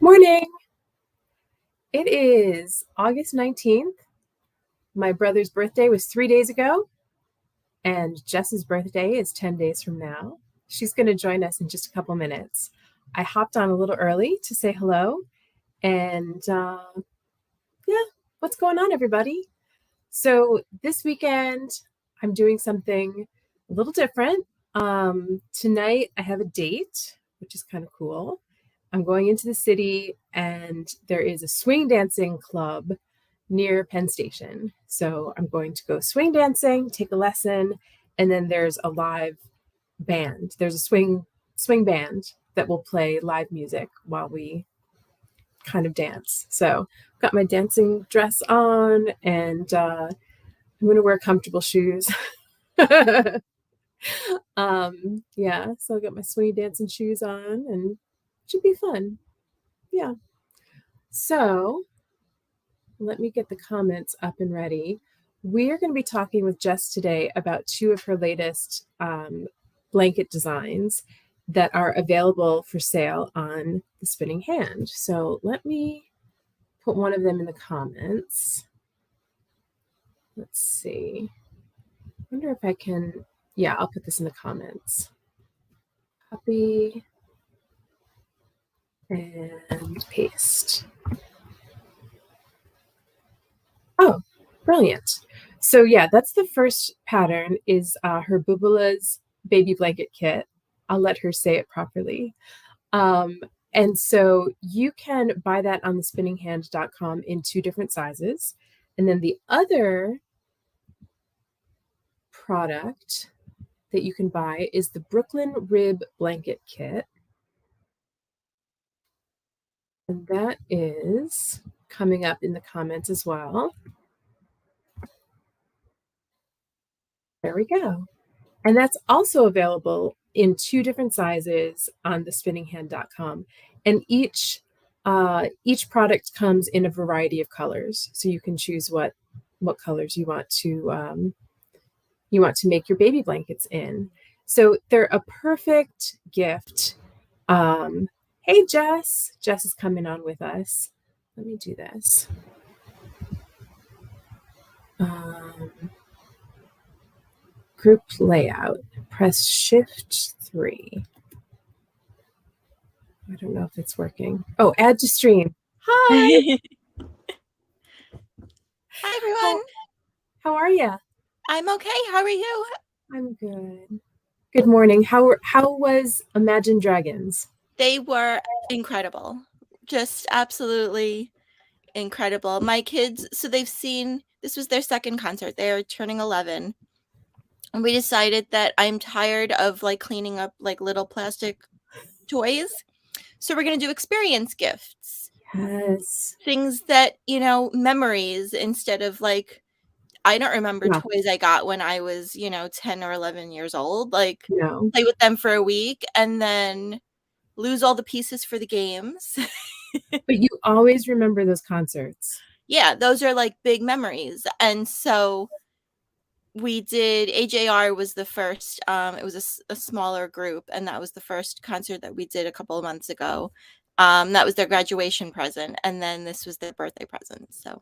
Morning. It is August 19th. My brother's birthday was 3 days ago, and Jess's birthday is 10 days from now. She's going to join us in just a couple minutes. I hopped on a little early to say hello, and what's going on, everybody? So this weekend, I'm doing something a little different. Tonight, I have a date, which is kind of cool. I'm going into the city, and there is a swing dancing club near Penn Station. So I'm going to go swing dancing, take a lesson, and then there's a live band. There's a swing band that will play live music while we kind of dance. So I've got my dancing dress on, and I'm going to wear comfortable shoes. So I'll get my swing dancing shoes on, and should be fun. Yeah. So let me get the comments up and ready. We are going to be talking with Jess today about two of her latest blanket designs that are available for sale on the Spinning Hand. So let me put one of them in the comments. Let's see. I wonder if I can, I'll put this in the comments. Copy and paste. Oh, brilliant. So that's the first pattern is her Bubula's baby blanket kit. I'll let her say it properly. And so you can buy that on the spinninghand.com in two different sizes. And then the other product that you can buy is the Brooklyn Rib blanket kit. And that is coming up in the comments as well. There we go. And that's also available in two different sizes on the spinninghand.com. And each product comes in a variety of colors. So you can choose what colors you want to make your baby blankets in. So they're a perfect gift. Hey, Jess. Jess is coming on with us. Let me do this. Group layout. Press Shift 3. I don't know if it's working. Oh, add to stream. Hi. Hi, everyone. How are you? I'm okay. How are you? I'm good. Good morning. How was Imagine Dragons? They were incredible. Just absolutely incredible. My kids, so they've seen, this was their second concert. They're turning 11. And we decided that I'm tired of cleaning up little plastic toys. So we're going to do experience gifts. Yes. Things that, memories instead of I don't remember toys I got when I was, 10 or 11 years old. Play with them for a week and then lose all the pieces for the games. But you always remember those concerts. Yeah, those are big memories. And so we did, AJR was the first, it was a smaller group, and that was the first concert that we did a couple of months ago. That was their graduation present, and then this was their birthday present. So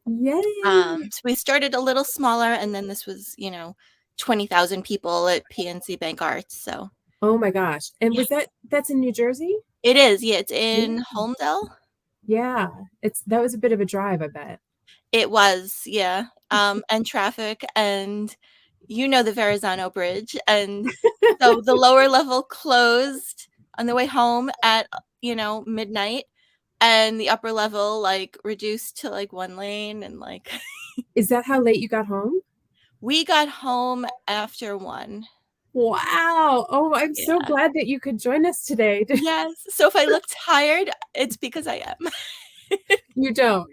yay. So we started a little smaller, and then this was 20,000 people at PNC Bank Arts. So oh my gosh. And was that's in New Jersey? It is. Yeah, it's in Holmdel. Yeah, that was a bit of a drive, I bet. It was, yeah. And traffic, and the Verrazano Bridge, and so the lower level closed on the way home at midnight, and the upper level reduced to one lane, and Is that how late you got home? We got home after 1. Wow. Oh, I'm so glad that you could join us today. Yes. So if I look tired, it's because I am. You don't.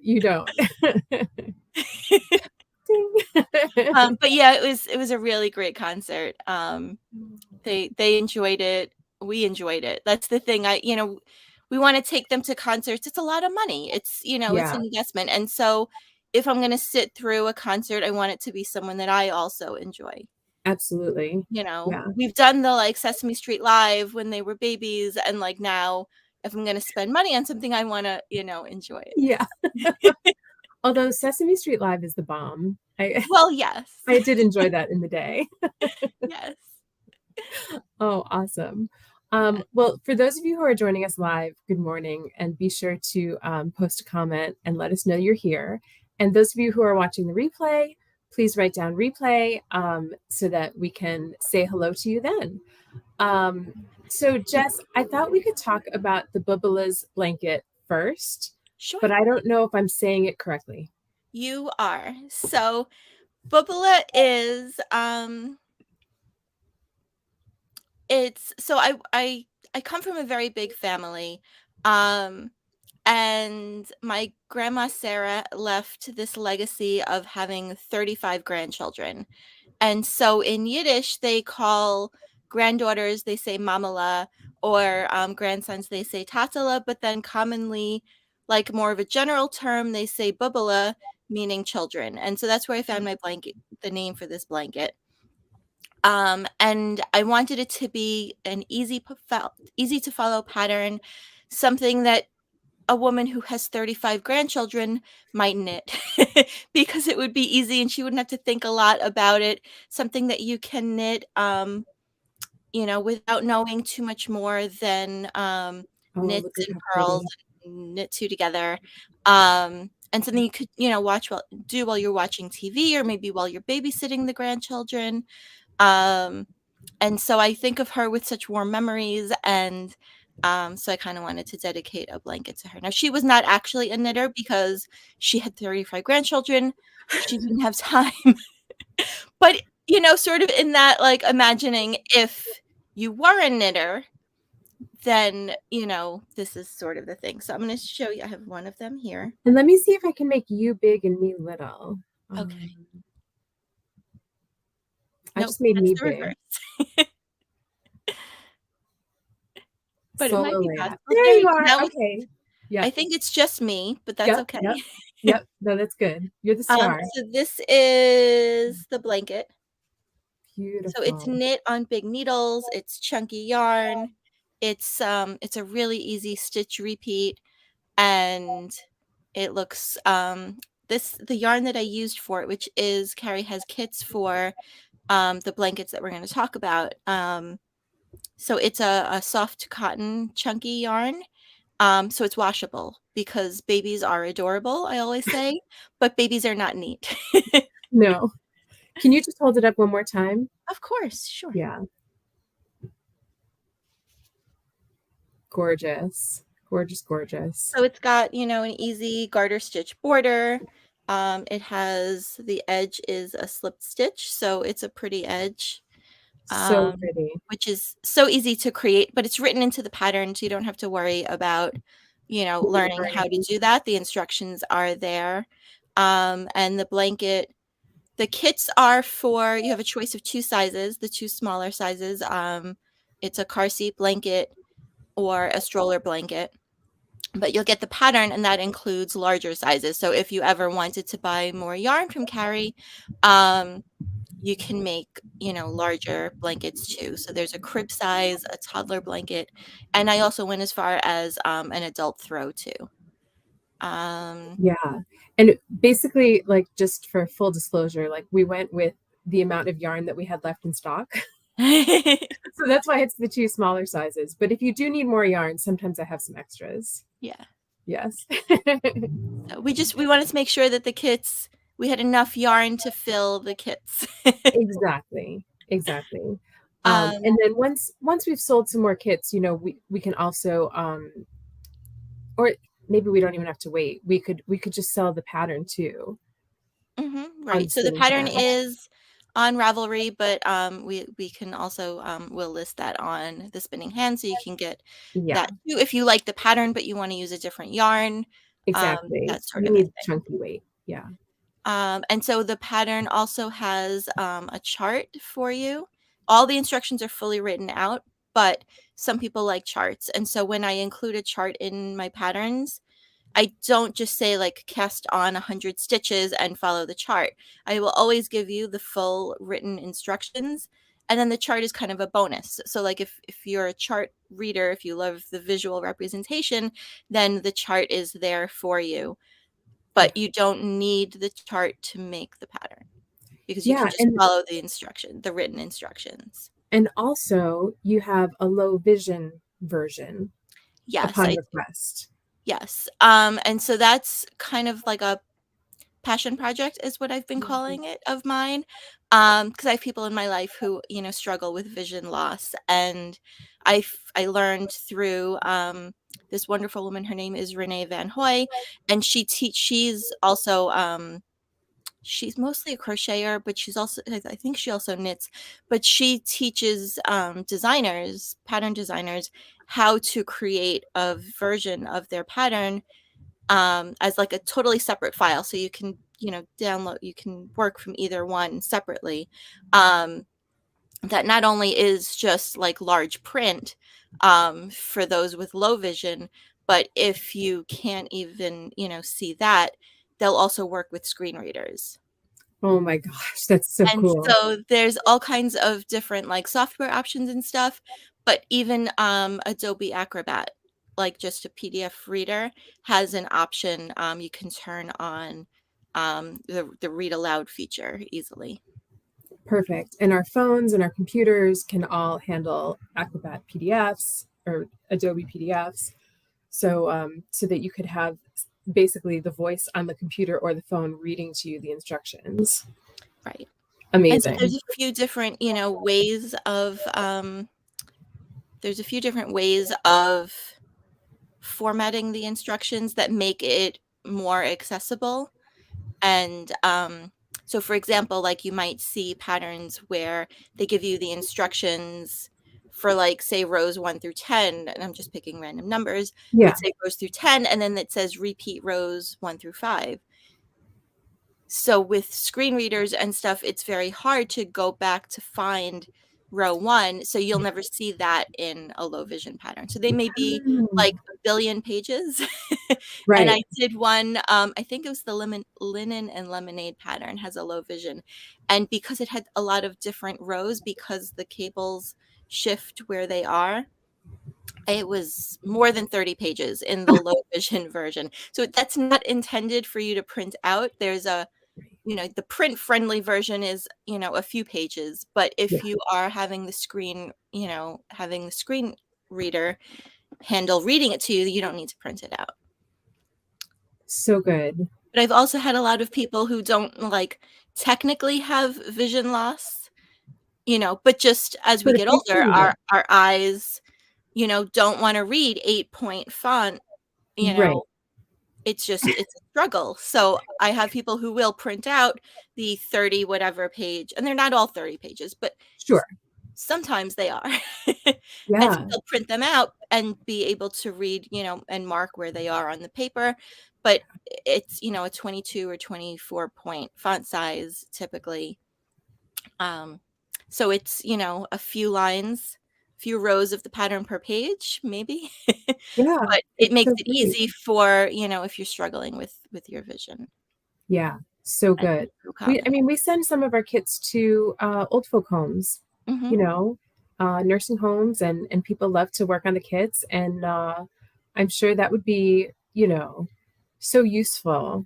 But yeah, it was a really great concert. They enjoyed it. We enjoyed it. That's the thing. We want to take them to concerts. It's a lot of money. It's it's an investment. And so if I'm going to sit through a concert, I want it to be someone that I also enjoy. Absolutely. We've done the Sesame Street Live when they were babies, and now if I'm going to spend money on something, I want to, enjoy it. Yeah. Although Sesame Street Live is the bomb. Well, yes. I did enjoy that in the day. Yes. Oh, awesome. Yeah. Well, for those of you who are joining us live, good morning, and be sure to post a comment and let us know you're here. And those of you who are watching the replay, please write down replay so that we can say hello to you then. So Jess, I thought we could talk about the Bubula's blanket first, Sure. but I don't know if I'm saying it correctly. You are. So Bubula is I come from a very big family. And my grandma Sarah left this legacy of having 35 grandchildren. And so in Yiddish, they call granddaughters, they say mamala, or grandsons, they say tatala, but then commonly, like more of a general term, they say bubula, meaning children. And so that's where I found my blanket, the name for this blanket. And I wanted it to be an easy to follow pattern, something that a woman who has 35 grandchildren might knit because it would be easy and she wouldn't have to think a lot about it. Something that you can knit, without knowing too much more than knits Look at and how pearls, pretty. and knit two together. And something you could, do while you're watching TV or maybe while you're babysitting the grandchildren. And so I think of her with such warm memories, and so I kind of wanted to dedicate a blanket to her. Now, she was not actually a knitter because she had 35 grandchildren. She didn't have time. But, sort of in that, like, imagining if you were a knitter, then, this is sort of the thing. So I'm going to show you. I have one of them here. And let me see if I can make you big and me little. Okay. I just made me big. But Solo it might be layout. possible. There you are. Okay. Yeah. I think it's just me, but that's okay. Yep. No, that's good. You're the star. So this is the blanket. Beautiful. So it's knit on big needles. It's chunky yarn. It's a really easy stitch repeat, and it looks the yarn that I used for it, which is Kari has kits for the blankets that we're going to talk about. So it's a soft cotton chunky yarn. So it's washable because babies are adorable, I always say, but babies are not neat. No. Can you just hold it up one more time? Of course, sure. Yeah. Gorgeous. Gorgeous, gorgeous. So it's got, an easy garter stitch border. The edge is a slipped stitch, so it's a pretty edge. So pretty. Which is so easy to create, but it's written into the pattern, so you don't have to worry about, learning how to do that. The instructions are there. And the blanket, the kits are you have a choice of two sizes, the two smaller sizes. It's a car seat blanket or a stroller blanket. But you'll get the pattern, and that includes larger sizes. So if you ever wanted to buy more yarn from Kari, you can make, larger blankets too. So there's a crib size, a toddler blanket, and I also went as far as an adult throw too. Yeah. And basically, like, just for full disclosure, like, we went with the amount of yarn that we had left in stock. So that's why it's the two smaller sizes. But if you do need more yarn, sometimes I have some extras. Yeah. Yes. So we wanted to make sure that we had enough yarn to fill the kits. Exactly. And then once we've sold some more kits, we can also or maybe we don't even have to wait. We could just sell the pattern too. Right. So the pattern is on Ravelry, but we can also we'll list that on the Spinning Hand, so you can get that too if you like the pattern but you want to use a different yarn. Exactly. That sort you of need chunky weight. Yeah. And so the pattern also has a chart for you. All the instructions are fully written out, but some people like charts. And so when I include a chart in my patterns, I don't just say like cast on 100 stitches and follow the chart. I will always give you the full written instructions, And then the chart is kind of a bonus. So like if you're a chart reader, if you love the visual representation, then the chart is there for you. But you don't need the chart to make the pattern, because you can just follow the written instructions. And also you have a low vision version. Yes, upon request. Yes. And so that's kind of like a passion project is what I've been calling it of mine. Because I have people in my life who, struggle with vision loss. And I learned through this wonderful woman, her name is Renee Van Hoy, and she's also she's mostly a crocheter, but she's also, I think she also knits, but she teaches pattern designers, how to create a version of their pattern as like a totally separate file. So you can, download, you can work from either one separately. That not only is just like large print for those with low vision, but if you can't even, see that, they'll also work with screen readers. Oh my gosh, that's so cool. So there's all kinds of different like software options and stuff, but even Adobe Acrobat, like just a PDF reader, has an option you can turn on the read aloud feature easily. Perfect. And our phones and our computers can all handle Acrobat PDFs or Adobe PDFs. So so that you could have basically the voice on the computer or the phone reading to you the instructions. Right. Amazing. And so there's a few different, ways of formatting the instructions that make it more accessible. And so for example, like you might see patterns where they give you the instructions for like, say, rows 1 through 10, and I'm just picking random numbers, but say rows through 10, and then it says repeat rows 1 through 5. So with screen readers and stuff, it's very hard to go back to find row 1. So you'll never see that in a low vision pattern. So they may be like a billion pages. Right. And I did one, I think it was the linen and lemonade pattern, has a low vision. And because it had a lot of different rows, because the cables shift where they are, it was more than 30 pages in the low vision version. So that's not intended for you to print out. There's the print friendly version is, a few pages, but if you are having the screen reader handle reading it to you, you don't need to print it out. So good. But I've also had a lot of people who don't like technically have vision loss, but just as we get older, our eyes, don't want to read 8-point font, it's a struggle. So I have people who will print out the 30 whatever page, and they're not all 30 pages, but sometimes they are. And so they'll print them out and be able to read, and mark where they are on the paper. But it's, a 22 or 24 point font size typically. So it's, a few lines, few rows of the pattern per page, maybe. But it makes it easy for, if you're struggling with your vision. Yeah, so good. We send some of our kits to old folk homes, nursing homes, and people love to work on the kits. And I'm sure that would be, so useful,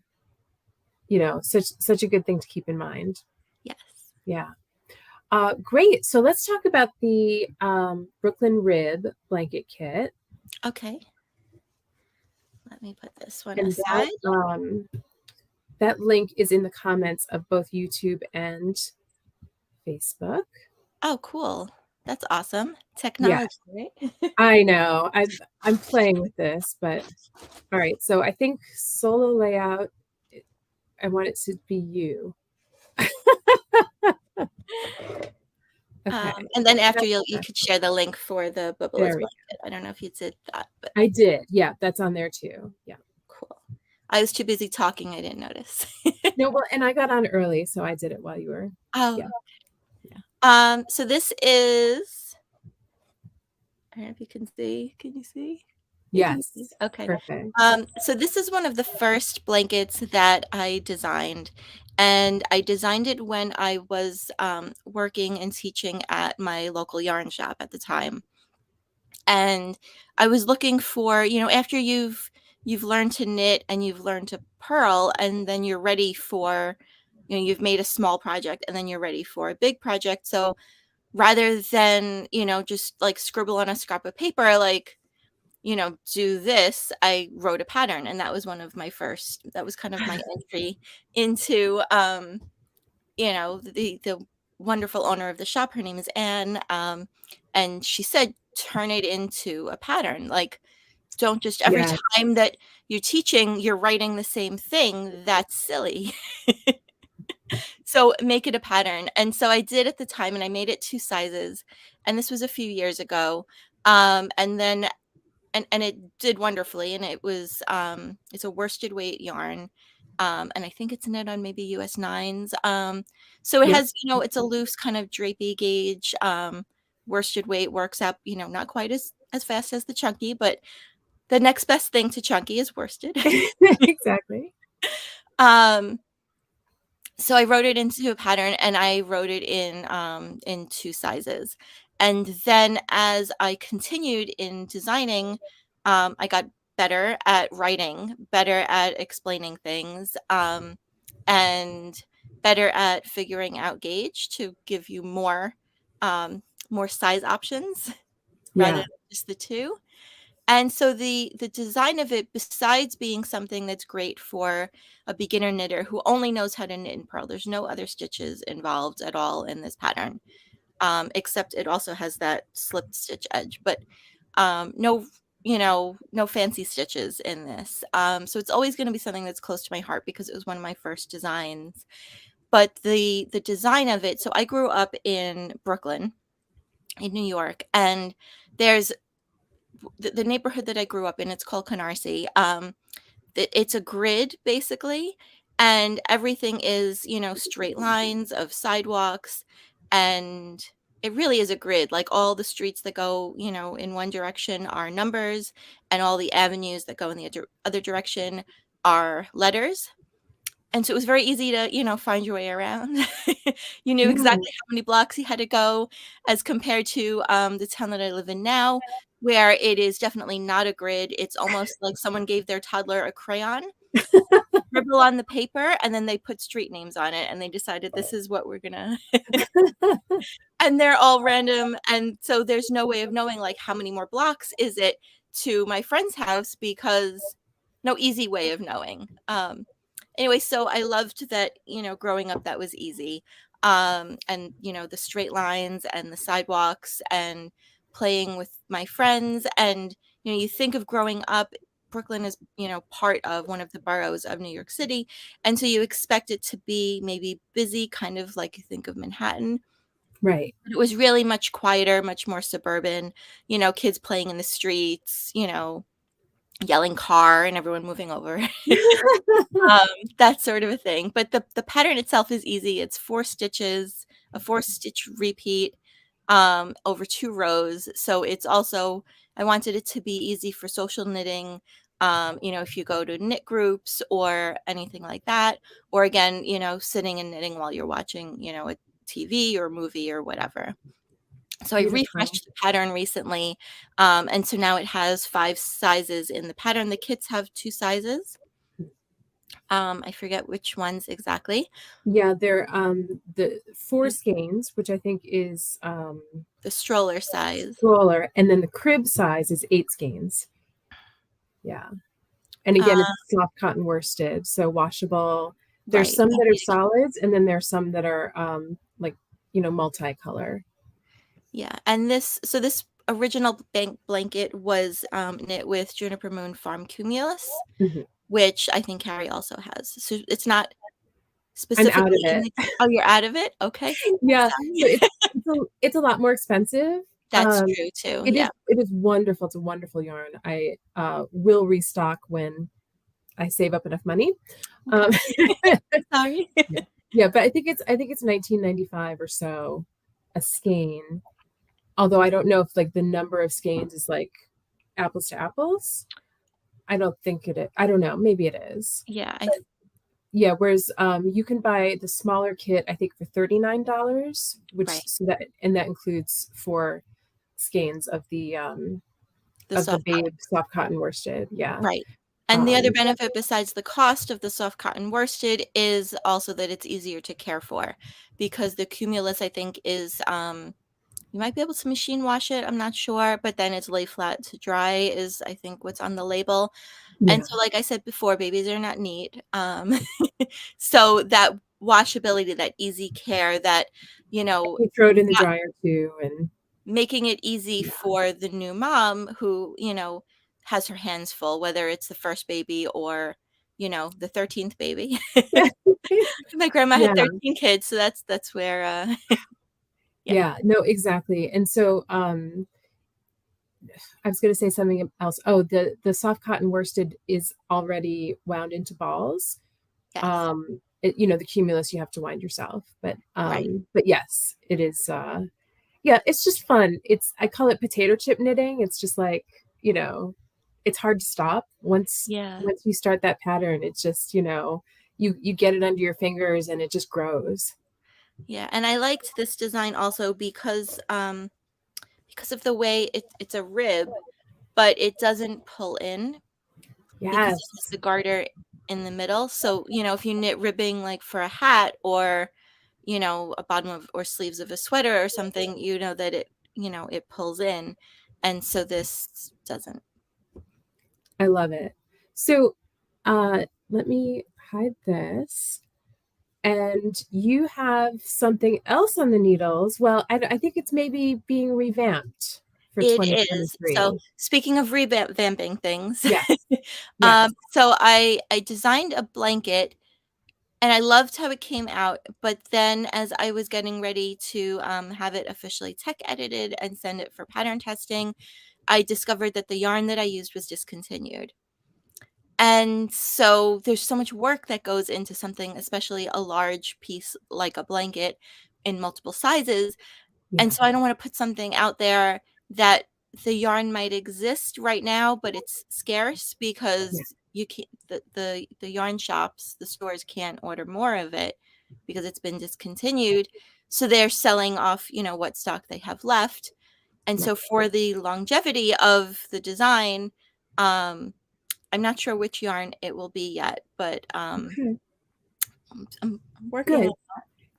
such a good thing to keep in mind. Yes. Yeah. Great. So let's talk about the Brooklyn Rib blanket kit. Okay. Let me put this one aside. That link is in the comments of both YouTube and Facebook. Oh, cool. That's awesome. Technology, right? I know. I'm playing with this, but all right. So I think solo layout, I want it to be you. Okay. And then after you could share the link for the Bubula's blanket. I don't know if you did that, but I did. Yeah, that's on there too. Yeah. Cool. I was too busy talking. I didn't notice. No, well, and I got on early, so I did it while you were. Oh. Yeah. So this is, I don't know if you can see. Can you see? Yes. Okay. Perfect. So this is one of the first blankets that I designed, And I designed it when I was working and teaching at my local yarn shop at the time. And I was looking for, after you've learned to knit and you've learned to purl, and then you're ready for, you've made a small project and then you're ready for a big project. So rather than, just like scribble on a scrap of paper, like, do this, I wrote a pattern. And that was that was kind of my entry into, the wonderful owner of the shop. Her name is Anne. And she said, turn it into a pattern. Like, don't just every Yeah. time that you're teaching, you're writing the same thing. That's silly. So make it a pattern. And so I did at the time, and I made it 2 sizes. And this was a few years ago. And then and it did wonderfully. And it was it's a worsted weight yarn. And I think it's knit on maybe US 9s. So it Yep. has, it's a loose kind of drapey gauge. Worsted weight works out, not quite as fast as the chunky, but the next best thing to chunky is worsted. Exactly. So I wrote it into a pattern, and I wrote it in 2 sizes. And then as I continued in designing, I got better at writing, better at explaining things, and better at figuring out gauge to give you more size options rather Yeah. than just the 2. And so the design of it, besides being something that's great for a beginner knitter who only knows how to knit and purl, there's no other stitches involved at all in this pattern, except it also has that slipped stitch edge, but no, no fancy stitches in this. So it's always going to be something that's close to my heart because it was one of my first designs. But the design of it, so I grew up in Brooklyn, in New York, and there's the neighborhood that I grew up in. It's called Canarsie. It's a grid basically, and everything is, straight lines of sidewalks, and it really is a grid. Like, all the streets that go, in one direction are numbers, and all the avenues that go in the other direction are letters. And so it was very easy to, find your way around. You knew Yeah. exactly how many blocks you had to go, as compared to the town that I live in now, where it is definitely not a grid. It's almost like someone gave their toddler a crayon, scribble on the paper, and then they put street names on it, and they decided this is what we're gonna. And they're all random, and so there's no way of knowing, like, how many more blocks is it to my friend's house, because no easy way of knowing. Anyway, so I loved that, growing up, that was easy. And, the straight lines and the sidewalks and playing with my friends. And, you think of growing up, Brooklyn is, part of one of the boroughs of New York City. And so you expect it to be maybe busy, kind of like you think of Manhattan. Right. But it was really much quieter, much more suburban, kids playing in the streets, yelling car and everyone moving over. That sort of a thing. But the pattern itself is easy. It's 4 stitches, a 4-stitch repeat, over 2 rows. So it's also, I wanted it to be easy for social knitting. If you go to knit groups or anything like that, or again, sitting and knitting while you're watching, a TV or movie or whatever. So I Beautiful. refreshed the pattern recently. And so now it has 5 sizes in the pattern. The kits have 2 sizes. I forget which ones exactly. Yeah, they're the 4 skeins, which I think is The stroller size. stroller, and then the crib size is 8 skeins. Yeah. And again, it's soft cotton worsted, so washable. There's Right. some that are solids, and then there's some that are like, multicolor. Yeah. And this original blanket was knit with Juniper Moon Farm Cumulus, which I think Kari also has. So it's not specifically. I'm out of it. Oh, you're out of it? Okay. Yeah. So it's a lot more expensive. That's true too. Yeah. It is wonderful. It's a wonderful yarn. I will restock when I save up enough money. Sorry. Yeah, but I think it's $19.95 or so a skein. Although I don't know if like the number of skeins is like apples to apples. I don't think it is. I don't know. Maybe it is. Yeah. Yeah, whereas you can buy the smaller kit, I think, for $39, Right. and that includes 4 skeins The of the soft Babe soft cotton worsted. Yeah. Right. And the other Um, benefit besides the cost of the soft cotton worsted is also that it's easier to care for, because the cumulus, I think, is you might be able to machine wash it, I'm not sure, but then it's lay flat to dry is, I think, what's on the label. And yeah. so, like I said before, babies are not neat. So that washability, that easy care, that, you know, You throw it in the not dryer too, and making it easy yeah. for the new mom who, has her hands full, whether it's the first baby or, the 13th baby. My grandma had Yeah. 13 kids, so that's where yeah. Yeah. No, exactly. And so I was going to say something else. Oh, the soft cotton worsted is already wound into balls. Yes. The cumulus you have to wind yourself, Right. but yes, it is. Yeah, it's just fun. I call it potato chip knitting. It's just like, it's hard to stop Yeah. once you start that pattern. It's just, you get it under your fingers and it just grows. Yeah, and I liked this design also because of the way it's a rib, but it doesn't pull in because it has Yes. the garter in the middle. So, if you knit ribbing like for a hat or, a bottom of or sleeves of a sweater or something, you know that it pulls in. And so this doesn't. I love it. So, let me hide this. And you have something else on the needles. Well, I think it's maybe being revamped for It is. So 2023. speaking of revamping things, Yes. Yes. so I designed a blanket and I loved how it came out. But then as I was getting ready to have it officially tech edited and send it for pattern testing, I discovered that the yarn that I used was discontinued. And so there's so much work that goes into something, especially a large piece like a blanket in multiple sizes. And Yeah. so I don't want to put something out there that the yarn might exist right now, but it's scarce Yeah. because you can't the yarn shops, the stores can't order more of it because it's been discontinued. So they're selling off, what stock they have left. And Right. so for the longevity of the design, um, I'm not sure which yarn it will be yet, but Okay. I'm working on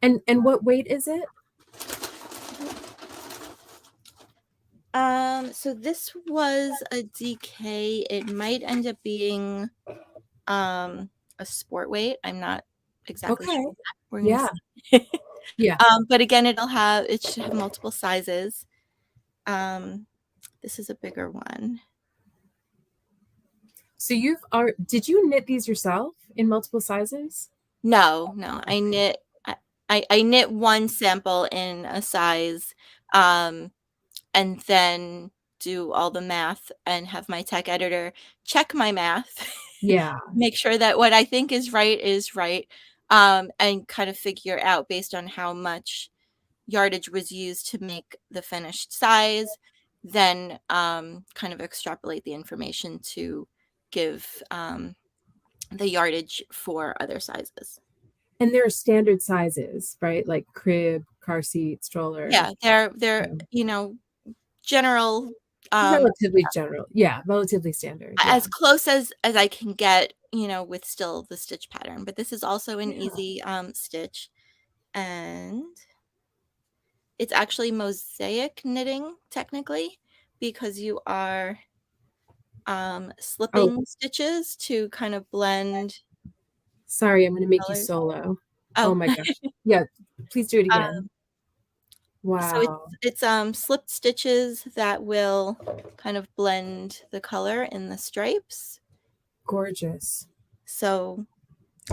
Good. And what weight is it? So this was a DK. It might end up being a sport weight. I'm not exactly Okay. sure. We're gonna Yeah. see. Yeah. But again, it should have multiple sizes. Um, this is a bigger one. So did you knit these yourself in multiple sizes? No, no, I knit one sample in a size, and then do all the math and have my tech editor check my math, Yeah. make sure that what I think is right, and kind of figure out based on how much yardage was used to make the finished size, then kind of extrapolate the information to give the yardage for other sizes. And there are standard sizes, right? Like crib, car seat, stroller. Yeah, they're um, general, um, Relatively general. Yeah, relatively standard. Yeah. as close as I can get, with still the stitch pattern, but this is also an Yeah. easy, stitch, and it's actually mosaic knitting technically because you are, Oh, slipping stitches to kind of blend sorry, I'm going to make you colors. solo. Oh Oh, my gosh. Yeah, please do it um, again. so it's Wow. slipped stitches that will kind of blend the color in the stripes. Gorgeous. So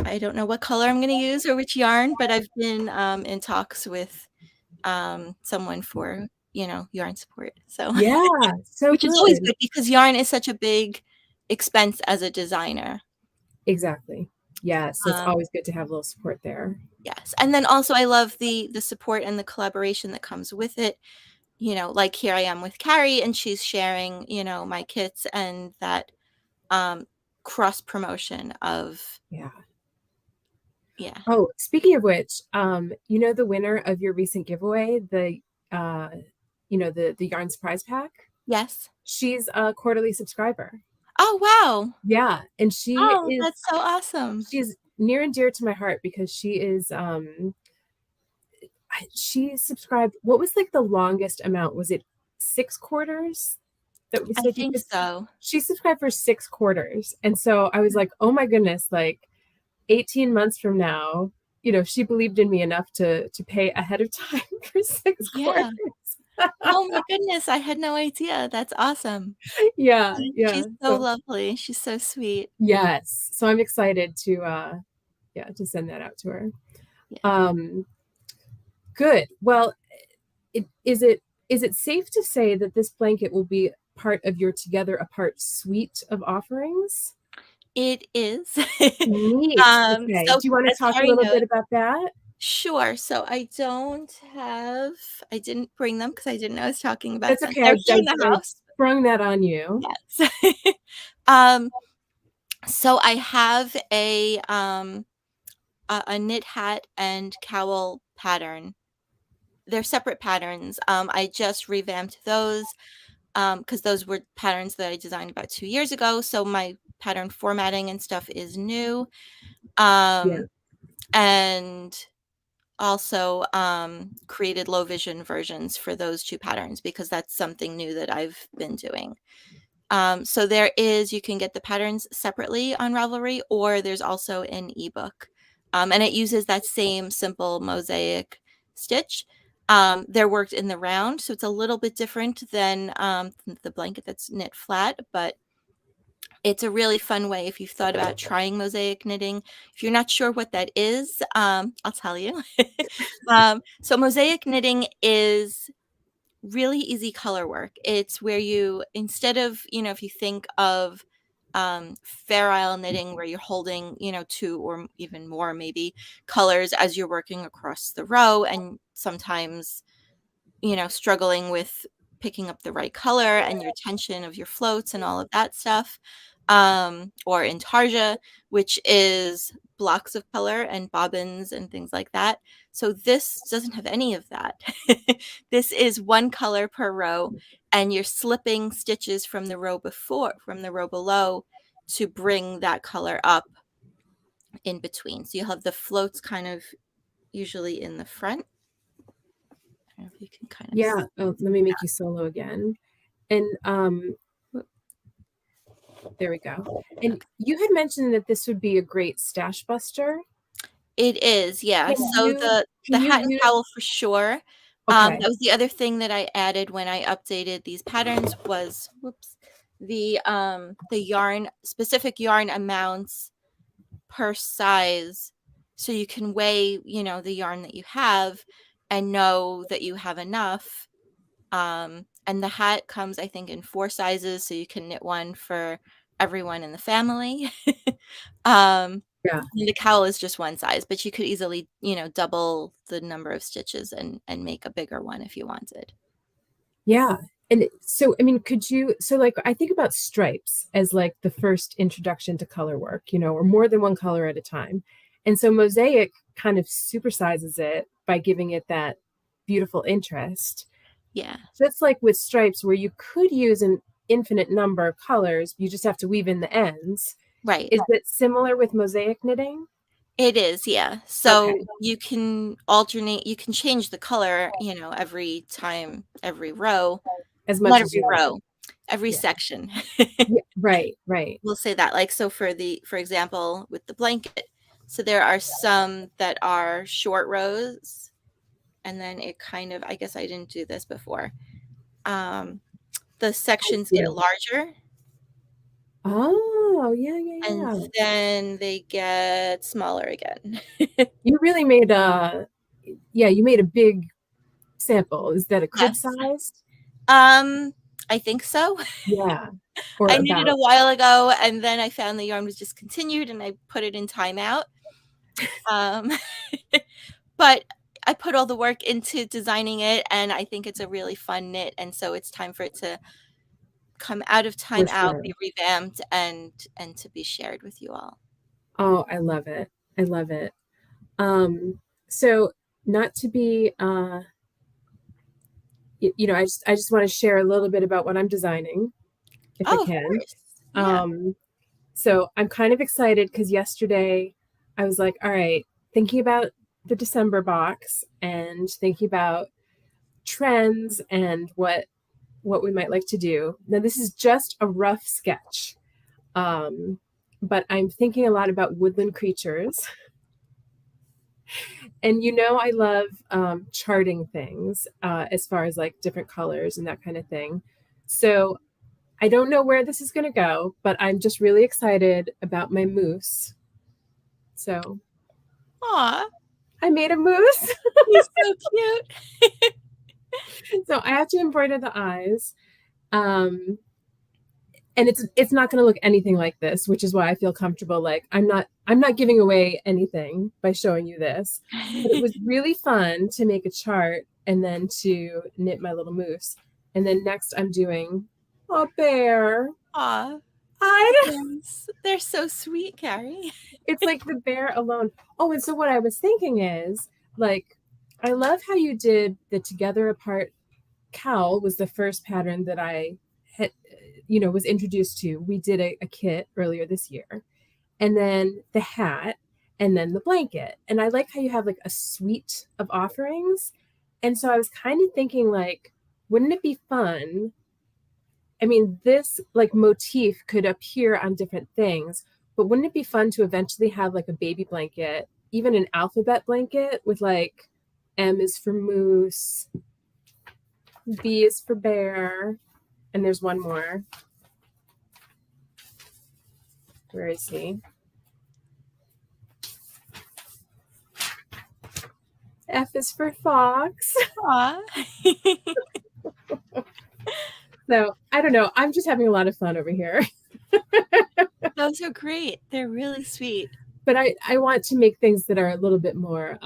I don't know what color I'm gonna use or which yarn, but I've been, in talks with, someone for, yarn support, so Yeah, so which is always good. good because yarn is such a big expense as a designer. Exactly. Yes, so it's Um, always good to have a little support there. yes, and then also I love the support and the collaboration that comes with it, like here I am with Kari, and she's sharing, my kits and that, um, cross promotion of Yeah. Yeah. Oh, speaking of which, you know the winner of your recent giveaway, uh, the yarn surprise pack? Yes. She's a quarterly subscriber. Oh, wow. Yeah, and Oh, that's so awesome. she's near and dear to my heart because she subscribed. What was like the longest amount? Was it 6 quarters that we I said you think could? so. She subscribed for 6 quarters, and so I was like, oh my goodness, like 18 months from now, she believed in me enough to pay ahead of time for 6 quarters. Yeah. Oh my goodness, I had no idea. That's awesome. Yeah, yeah. She's so So lovely. She's so sweet. yes, so I'm excited to send that out to her. Yeah. Um, good. Well, is it safe to say that this blanket will be part of your Together Apart suite of offerings? It is. Neat. Okay. So Do you want to as talk a Kari little knows, bit about that? sure. So I didn't bring them because I didn't know I was talking about That's them. okay. They're here in the I house. sprung that on you. Yes. Um, so I have a knit hat and cowl pattern. They're separate patterns. I just revamped those because those were patterns that I designed about 2 years ago. So my pattern formatting and stuff is new. Yeah. Um, and also created low vision versions for those two patterns because that's something new that I've been doing. So you can get the patterns separately on Ravelry, or there's also an ebook. And it uses that same simple mosaic stitch. They're worked in the round, so it's a little bit different than the blanket that's knit flat, but it's a really fun way if you've thought about trying mosaic knitting. If you're not sure what that is, I'll tell you. So mosaic knitting is really easy color work. It's where instead of, if you think of fair isle knitting where you're holding, two or even more maybe colors as you're working across the row and sometimes, struggling with picking up the right color and your tension of your floats and all of that stuff. Or intarsia, which is blocks of color and bobbins and things like that. So this doesn't have any of that. This is one color per row, and you're slipping stitches from the row below to bring that color up in between. So you'll have the floats kind of usually in the front. I don't know if you can kind of see. Yeah. Oh, let me make you solo again. And there we go. And Okay. you had mentioned that this would be a great stash buster. It is, yeah. Can So you the can you hat and use cowl for sure. okay. That was the other thing that I added when I updated these patterns was the yarn, specific yarn amounts per size, so you can weigh, the yarn that you have and know that you have enough. And the hat comes, I think, in 4 sizes, so you can knit one for everyone in the family. Um, Yeah. and the cowl is just one size, but you could easily, double the number of stitches and make a bigger one if you wanted. Yeah. And so I mean, like I think about stripes as like the first introduction to color work, or more than one color at a time. And so mosaic kind of supersizes it by giving it that beautiful interest. Yeah. Just like with stripes, where you could use an infinite number of colors, you just have to weave in the ends. Right. Is it similar with mosaic knitting? It is, yeah. Okay, So you can alternate, you can change the color, every time, every row, as not much as every you want. row, every Yeah. section. Yeah. Right, right. We'll say that. Like, so for example, with the blanket, so there are some that are short rows, and then it kind of, I guess I didn't do this before. The sections get Yeah. larger, Oh, yeah, and yeah, yeah. then they get smaller again. You really made you made a big sample. Is that a crib Yes. size? I think so. Yeah. Or I knitted a about. while ago, and then I found the yarn was discontinued, and I put it in timeout. Um, but I put all the work into designing it, and I think it's a really fun knit, and so it's time for it to come out of For timeout, sure. be revamped, and to be shared with you all. Oh, I love it. I love it. So not to be, I just want to share a little bit about what I'm designing, if I Oh, of can. course. Yeah. So I'm kind of excited because yesterday I was like, all right, thinking about the December box and thinking about trends and what we might like to do. Now this is just a rough sketch, but I'm thinking a lot about woodland creatures. And I love charting things as far as like different colors and that kind of thing. So I don't know where this is going to go, but I'm just really excited about my moose. So Aw, I made a moose. he's so cute. So I have to embroider the eyes. And it's not going to look anything like this, which is why I feel comfortable. Like I'm not giving away anything by showing you this, but it was really fun to make a chart and then to knit my little moose. And then next I'm doing a bear. Aw, they're so sweet, Kari. It's like the bear alone. Oh, and so what I was thinking is, like, I love how you did the together apart cowl was the first pattern that I had, was introduced to. We did a kit earlier this year, and then the hat, and then the blanket. And I like how you have like a suite of offerings. And so I was kind of thinking, like, wouldn't it be fun? I mean, this like motif could appear on different things, but wouldn't it be fun to eventually have like a baby blanket, even an alphabet blanket with like M is for moose, B is for bear, and there's one more. Where is he? F is for fox. Aw. So I don't know. I'm just having a lot of fun over here. Those are great. They're really sweet. But I want to make things that are a little bit more,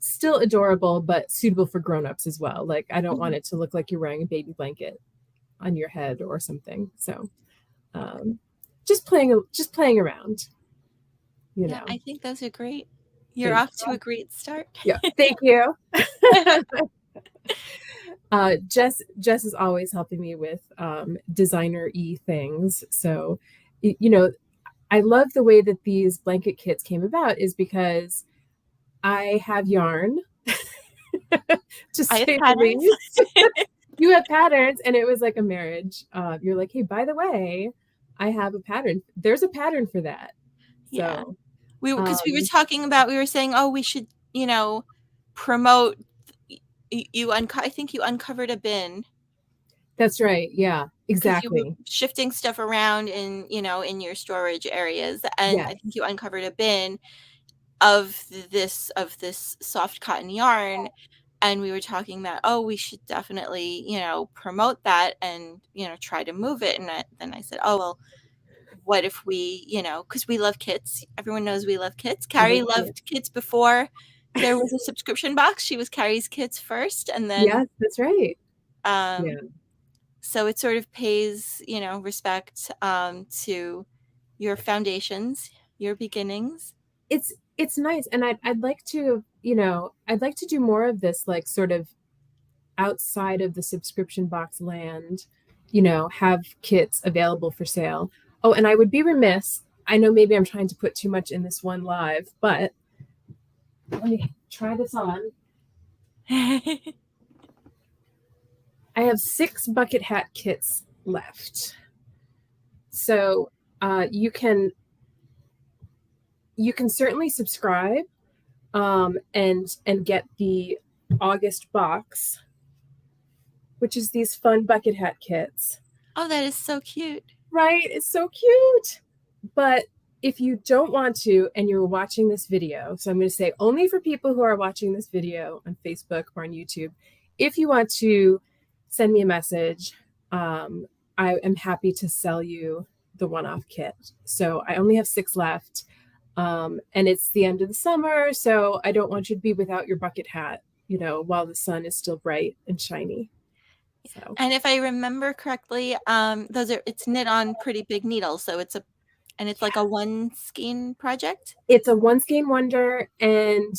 still adorable, but suitable for grown-ups as well. Like I don't want it to look like you're wearing a baby blanket on your head or something. So just playing around. Yeah, I think those are great. You're off to a great start. Yeah, thank you. Jess is always helping me with designer-y things. So, I love the way that these blanket kits came about is because I have yarn, to say the least. You have patterns, and it was like a marriage. You're like, hey, by the way, I have a pattern. There's a pattern for that. Yeah. So We were talking about, we were saying, oh, we should, promote. I think you uncovered a bin. That's right. Yeah, exactly. You were shifting stuff around in your storage areas, and I think you uncovered a bin of this soft cotton yarn, and we were talking that, oh, we should definitely promote that and try to move it. And then I said, oh well, what if we because we love kits. Everyone knows we love kits. Kari loved kits before there was a subscription box. She was Kari's kits first, and then yes, that's right. So it sort of pays respect to your foundations, your beginnings. It's nice, and I'd like to do more of this, like sort of outside of the subscription box land, have kits available for sale. Oh, and I would be remiss, I know maybe I'm trying to put too much in this one live, but let me try this on. I have 6 bucket hat kits left. So you can certainly subscribe and get the August box, which is these fun bucket hat kits. Oh, that is so cute. Right? It's so cute. But if you don't want to and you're watching this video, so I'm going to say only for people who are watching this video on Facebook or on YouTube, if you want to send me a message, I am happy to sell you the one-off kit. So I only have 6 left. And it's the end of the summer, so I don't want you to be without your bucket hat, while the sun is still bright and shiny. So. And if I remember correctly, it's knit on pretty big needles, so it's a And it's like a one skein project? It's a one skein wonder, and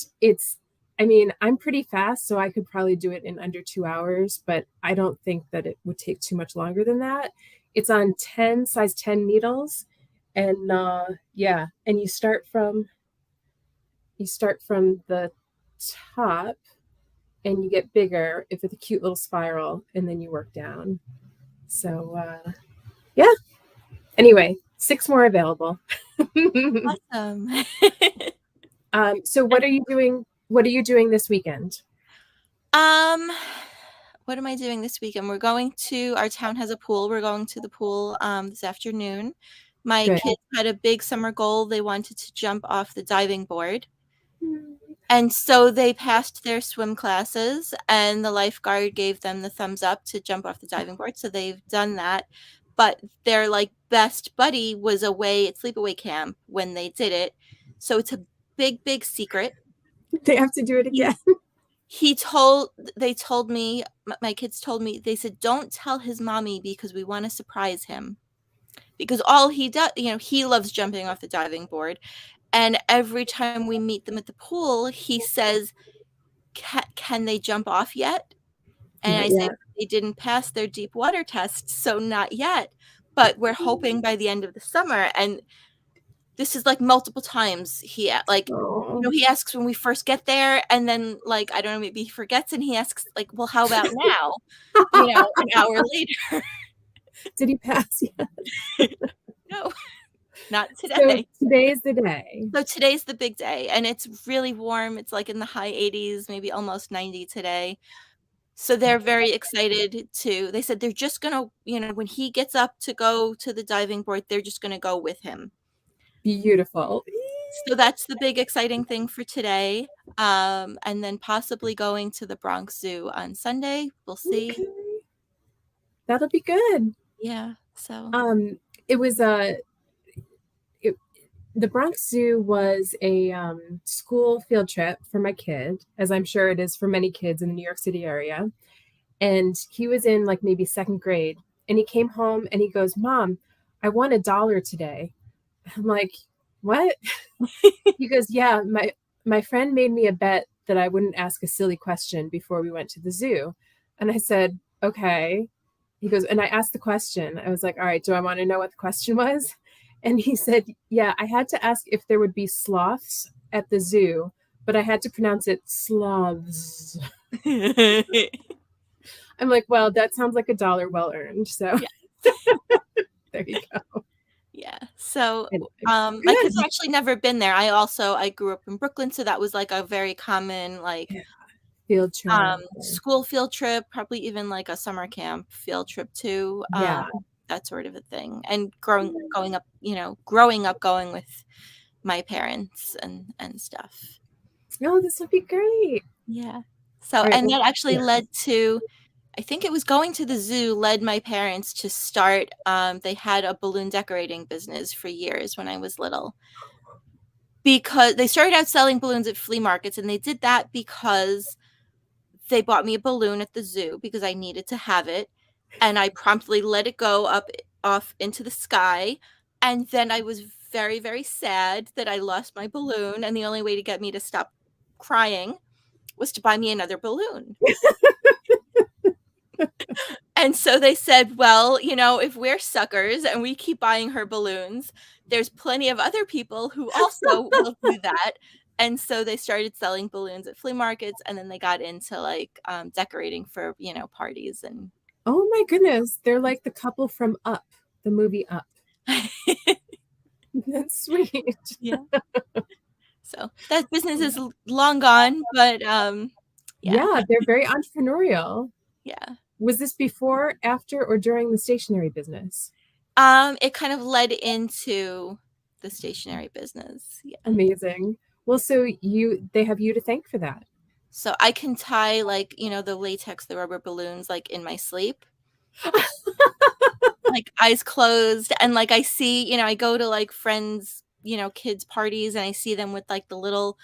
I mean, I'm pretty fast, so I could probably do it in under 2 hours, but I don't think that it would take too much longer than that. It's on size 10 needles. And yeah, and you start from the top and you get bigger if it's a cute little spiral, and then you work down. So yeah. Anyway, 6 more available. Awesome. So what are you doing? What are you doing this weekend? What am I doing this weekend? Our town has a pool. We're going to the pool this afternoon. My Good. kids had a big summer goal. They wanted to jump off the diving board. And so they passed their swim classes, and the lifeguard gave them the thumbs up to jump off the diving board. So they've done that. But their like best buddy was away at sleepaway camp when they did it. So it's a big, big secret. They have to do it again. They told me, my kids told me, they said, don't tell his mommy because we want to surprise him. Because all he does, he loves jumping off the diving board. And every time we meet them at the pool, he says, can they jump off yet? And Not I yet. say, they didn't pass their deep water test, so not yet. But we're hoping by the end of the summer. And this is like multiple times he asks when we first get there, and then like, I don't know, maybe he forgets and he asks like, well, how about now? An hour later. Did he pass yet? No, not today. So today's the day. So today's the big day, and it's really warm. It's like in the high 80s, maybe almost 90 today. So they're very excited they said they're just going to, when he gets up to go to the diving board, they're just going to go with him. Beautiful. So that's the big exciting thing for today. And then possibly going to the Bronx Zoo on Sunday. We'll see. Okay. That'll be good. Yeah. So it was the Bronx Zoo was a school field trip for my kid, as I'm sure it is for many kids in the New York City area. And he was in like maybe 2nd grade, and he came home and he goes, "Mom, I won $1 today." I'm like, "What?" He goes, "Yeah, my friend made me a bet that I wouldn't ask a silly question before we went to the zoo." And I said, "Okay." He goes, and I asked the question. I was like, "All right, do I want to know what the question was?" And he said, "Yeah, I had to ask if there would be sloths at the zoo, but I had to pronounce it sloths." I'm like, "Well, that sounds like $1 well earned." So yeah. There you go. Yeah. So my kids have actually never been there. I grew up in Brooklyn, so that was like a very common field trip. School field trip, probably even like a summer camp field trip too. Yeah. That sort of a thing. And growing up going with my parents and stuff. Oh, this would be great. Yeah. So and that actually led to, I think it was going to the zoo led my parents to start, they had a balloon decorating business for years when I was little. Because they started out selling balloons at flea markets, and they did that because they bought me a balloon at the zoo because I needed to have it. And I promptly let it go off into the sky. And then I was very, very sad that I lost my balloon. And the only way to get me to stop crying was to buy me another balloon. And so they said, well, if we're suckers and we keep buying her balloons, there's plenty of other people who also will do that. And so they started selling balloons at flea markets, and then they got into like decorating for, parties. And oh my goodness, they're like the couple from Up, the movie Up. That's sweet. Yeah. So that business is long gone, but yeah, they're very entrepreneurial. Yeah. Was this before, after, or during the stationery business? It kind of led into the stationery business. Yeah. Amazing. Well, so they have you to thank for that. So I can tie the rubber balloons like in my sleep. Like eyes closed, and like I see, I go to like friends, kids parties, and I see them with like the little,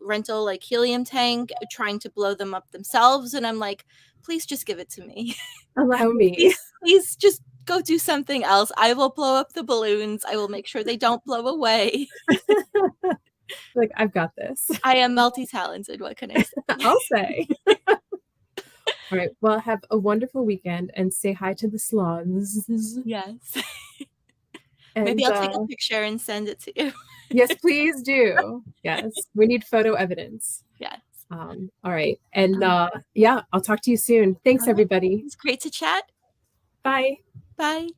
rental like helium tank trying to blow them up themselves, and I'm like, please just give it to me. Allow me. Please just go do something else. I will blow up the balloons. I will make sure they don't blow away. Like, I've got this. I am multi-talented. What can I say? I'll say. All right. Well, have a wonderful weekend and say hi to the sloths. Yes. And, maybe I'll take a picture and send it to you. Yes, please do. Yes. We need photo evidence. Yes. All right. And yeah, I'll talk to you soon. Thanks, everybody. It's great to chat. Bye. Bye.